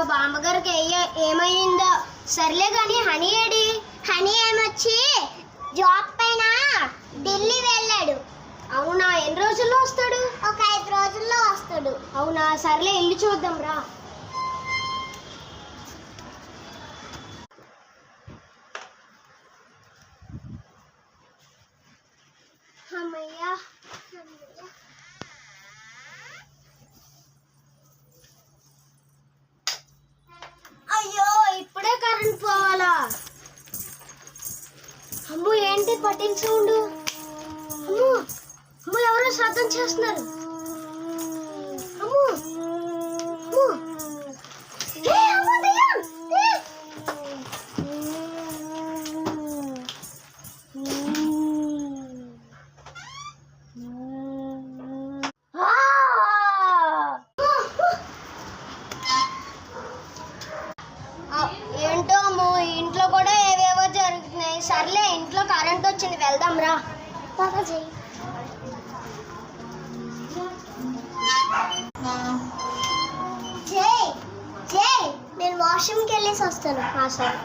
బామ్మగారికి ఏమైందో. సర్లే కానీ హనీ ఏడి? హనీ ఏమొచ్చి జాబ్ పైన ఢిల్లీ వెళ్ళాడు. అవునా? ఎన్ని రోజుల్లో వస్తాడు? ఒక 5 రోజుల్లో వస్తాడు. అవునా? సర్లే ఇల్లు చూద్దాం రా. అమ్మయ్యా. అయ్యో, ఇప్పుడే కరెంట్ పోవాలా? అమ్మో, ఏంటి పట్టిన సౌండ్? అమ్మో అమ్మో, ఎవరో శబ్దం చేస్తున్నారు. అమ్మో అమ్మో, అమ్మో దెయ్యం! ఏంటో అమ్మో, ఇంట్లో కూడా ఏవేవో జరుగుతున్నాయి. సర్లే, ఇంట్లో కరెంట్ వచ్చింది, వెళ్దాం రా. నేను వాష్రూమ్కి వెళ్ళేసి వస్తాను. సరే.